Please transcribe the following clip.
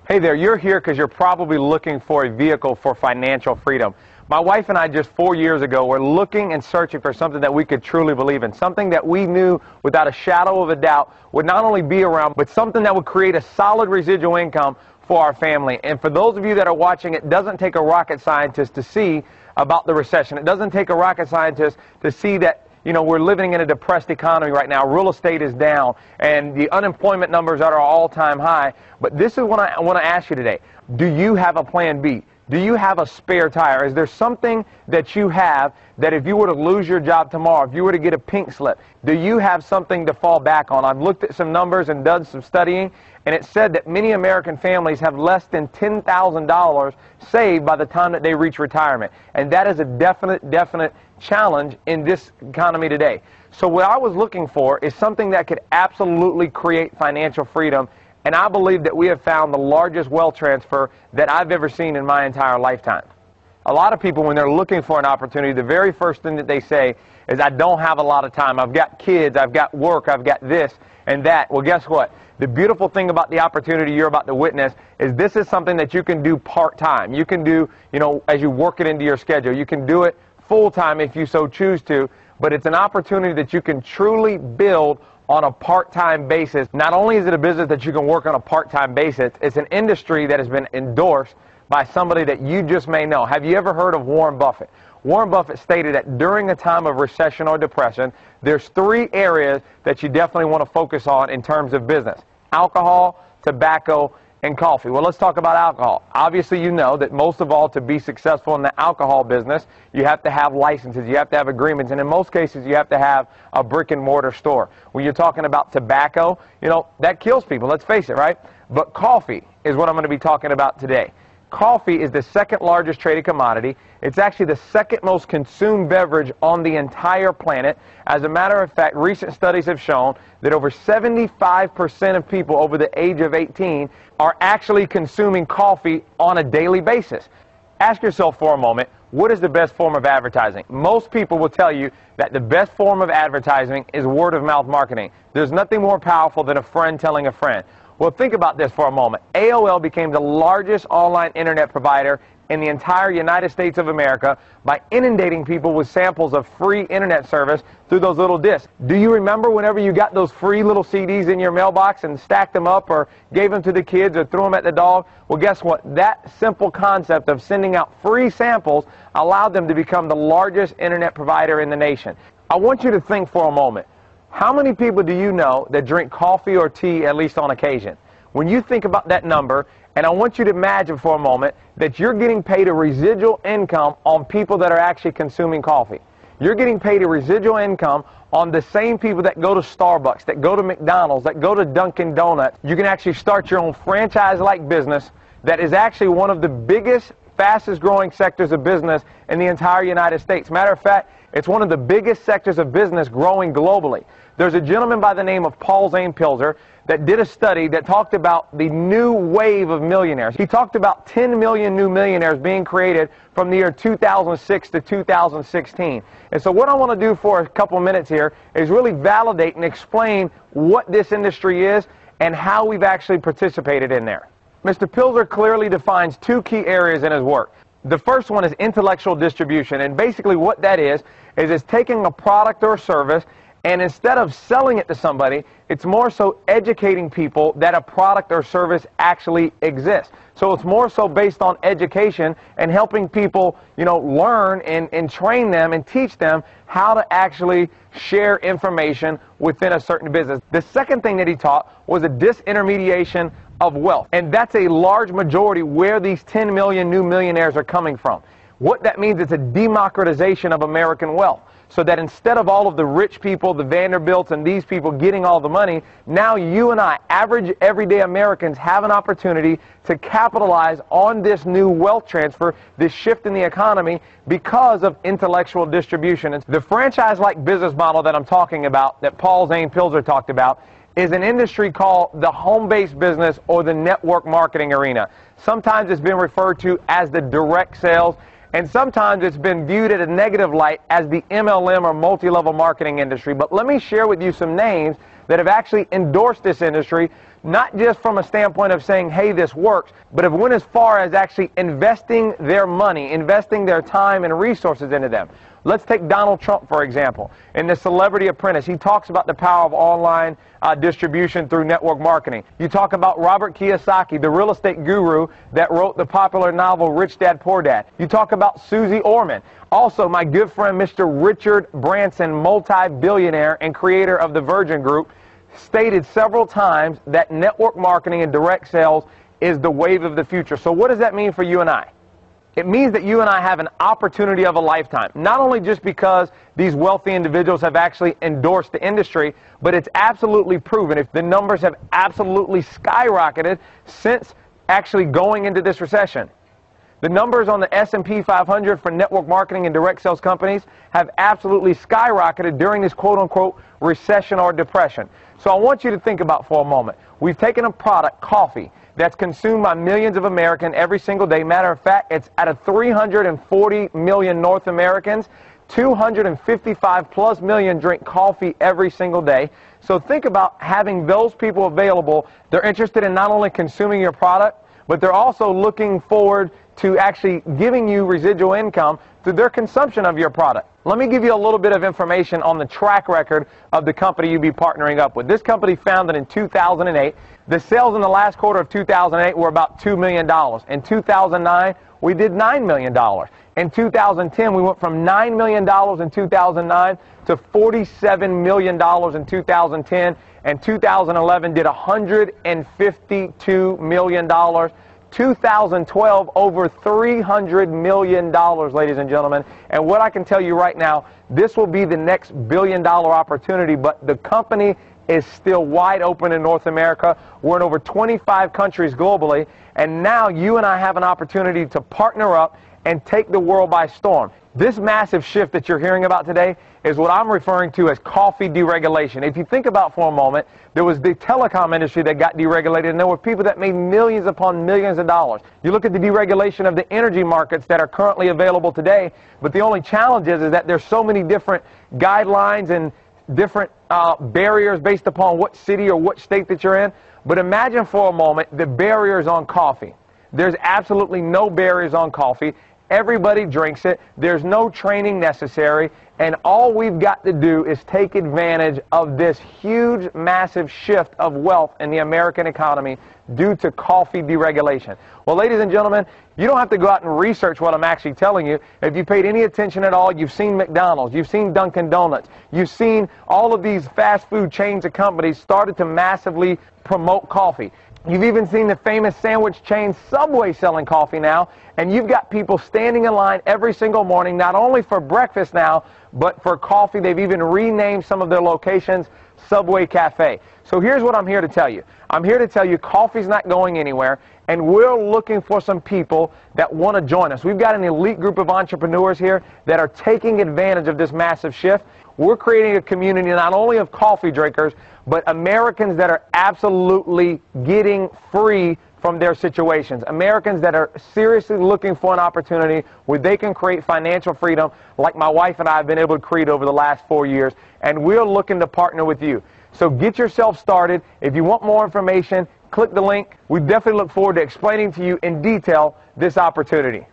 Hey there, you're here because you're probably looking for a vehicle for financial freedom. My wife and I just 4 years ago were looking and searching for something that we could truly believe in, something that we knew without a shadow of a doubt would not only be around, but something that would create a solid residual income for our family. And for those of you that are watching, it doesn't take a rocket scientist to see about the recession. It doesn't take a rocket scientist to see that we're living in a depressed economy right now. Real estate is down, and the unemployment numbers are at an all-time high. But this is what I want to ask you today. Do you have a plan B? Do you have a spare tire? Is there something that you have that if you were to lose your job tomorrow, if you were to get a pink slip, do you have something to fall back on? I've looked at some numbers and done some studying, and it said that many American families have less than $10,000 saved by the time that they reach retirement. And that is a definite challenge in this economy today. So what I was looking for is something that could absolutely create financial freedom. And I believe that we have found the largest wealth transfer that I've ever seen in my entire lifetime. A lot of people, when they're looking for an opportunity, the very first thing that they say is, I don't have a lot of time. I've got kids, I've got work, I've got this and that. Well, guess what? The beautiful thing about the opportunity you're about to witness is this is something that you can do part-time. You can do, as you work it into your schedule. You can do it full-time if you so choose to, but it's an opportunity that you can truly build on a part-time basis. Not only is it a business that you can work on a part-time basis, it's an industry that has been endorsed by somebody that you just may know. Have you ever heard of Warren Buffett? Warren Buffett stated that during a time of recession or depression, there's 3 areas that you definitely want to focus on in terms of business: alcohol, tobacco, and coffee. Well, let's talk about alcohol. Obviously, you know that most of all, to be successful in the alcohol business, you have to have licenses, you have to have agreements, and in most cases, you have to have a brick and mortar store. When you're talking about tobacco, that kills people, let's face it, right? But coffee is what I'm going to be talking about today. Coffee is the second largest traded commodity. It's actually the second most consumed beverage on the entire planet. As a matter of fact, recent studies have shown that over 75% of people over the age of 18 are actually consuming coffee on a daily basis. Ask yourself for a moment, what is the best form of advertising? Most people will tell you that the best form of advertising is word-of-mouth marketing. There's nothing more powerful than a friend telling a friend. Well, think about this for a moment. AOL became the largest online internet provider in the entire United States of America by inundating people with samples of free internet service through those little discs. Do you remember whenever you got those free little CDs in your mailbox and stacked them up or gave them to the kids or threw them at the dog? Well, guess what? That simple concept of sending out free samples allowed them to become the largest internet provider in the nation. I want you to think for a moment. How many people do you know that drink coffee or tea at least on occasion? When you think about that number, and I want you to imagine for a moment that you're getting paid a residual income on people that are actually consuming coffee. You're getting paid a residual income on the same people that go to Starbucks, that go to McDonald's, that go to Dunkin' Donuts. You can actually start your own franchise-like business that is actually one of the biggest, fastest growing sectors of business in the entire United States. Matter of fact, it's one of the biggest sectors of business growing globally. There's a gentleman by the name of Paul Zane Pilzer that did a study that talked about the new wave of millionaires. He talked about 10 million new millionaires being created from the year 2006 to 2016. And so what I want to do for a couple minutes here is really validate and explain what this industry is and how we've actually participated in there. Mr. Pilzer clearly defines 2 key areas in his work. The first one is intellectual distribution, and basically what that is it's taking a product or service, and instead of selling it to somebody, it's more so educating people that a product or service actually exists. So it's more so based on education and helping people, learn and train them and teach them how to actually share information within a certain business. The second thing that he taught was a disintermediation of wealth. And that's a large majority where these 10 million new millionaires are coming from. What that means is a democratization of American wealth. So that instead of all of the rich people, the Vanderbilts and these people getting all the money, now you and I, average everyday Americans, have an opportunity to capitalize on this new wealth transfer, this shift in the economy because of intellectual distribution. And the franchise-like business model that I'm talking about, that Paul Zane Pilzer talked about, is an industry called the home-based business or the network marketing arena. Sometimes it's been referred to as the direct sales, and sometimes it's been viewed at a negative light as the MLM or multi-level marketing industry. But let me share with you some names that have actually endorsed this industry, not just from a standpoint of saying, hey, this works, but have went as far as actually investing their money, investing their time and resources into them. Let's take Donald Trump, for example. In The Celebrity Apprentice, he talks about the power of online distribution through network marketing. You talk about Robert Kiyosaki, the real estate guru that wrote the popular novel Rich Dad, Poor Dad. You talk about Susie Orman. Also, my good friend, Mr. Richard Branson, multi-billionaire and creator of the Virgin Group, stated several times that network marketing and direct sales is the wave of the future. So what does that mean for you and I? It means that you and I have an opportunity of a lifetime, not only just because these wealthy individuals have actually endorsed the industry, but it's absolutely proven. If the numbers have absolutely skyrocketed since actually going into this recession. The numbers on the S&P 500 for network marketing and direct sales companies have absolutely skyrocketed during this quote-unquote recession or depression. So I want you to think about for a moment. We've taken a product, coffee, that's consumed by millions of Americans every single day. Matter of fact, it's out of 340 million North Americans, 255 plus million drink coffee every single day. So think about having those people available. They're interested in not only consuming your product, but they're also looking forward to actually giving you residual income through their consumption of your product. Let me give you a little bit of information on the track record of the company you'll be partnering up with. This company founded in 2008. The sales in the last quarter of 2008 were about $2 million. In 2009, we did $9 million. In 2010, we went from $9 million in 2009 to $47 million in 2010. And 2011 did $152 million. 2012, over $300 million, ladies and gentlemen. And what I can tell you right now, this will be the next billion-dollar opportunity, but the company is still wide open in North America. We're in over 25 countries globally, and now you and I have an opportunity to partner up and take the world by storm. This massive shift that you're hearing about today is what I'm referring to as coffee deregulation. If you think about for a moment, there was the telecom industry that got deregulated, and there were people that made millions upon millions of dollars. You look at the deregulation of the energy markets that are currently available today, but the only challenge is that there's so many different guidelines and different barriers based upon what city or what state that you're in. But imagine for a moment the barriers on coffee. There's absolutely no barriers on coffee. Everybody drinks it. There's no training necessary. And all we've got to do is take advantage of this huge, massive shift of wealth in the American economy due to coffee deregulation. Well, ladies and gentlemen, you don't have to go out and research what I'm actually telling you. If you paid any attention at all, you've seen McDonald's, you've seen Dunkin' Donuts, you've seen all of these fast food chains of companies started to massively promote coffee. You've even seen the famous sandwich chain Subway selling coffee now, and you've got people standing in line every single morning, not only for breakfast now, but for coffee. They've even renamed some of their locations Subway Cafe. So here's what I'm here to tell you. I'm here to tell you coffee's not going anywhere, and we're looking for some people that want to join us. We've got an elite group of entrepreneurs here that are taking advantage of this massive shift. We're creating a community not only of coffee drinkers, but Americans that are absolutely getting free from their situations. Americans that are seriously looking for an opportunity where they can create financial freedom like my wife and I have been able to create over the last 4 years. And we're looking to partner with you. So get yourself started. If you want more information, click the link. We definitely look forward to explaining to you in detail this opportunity.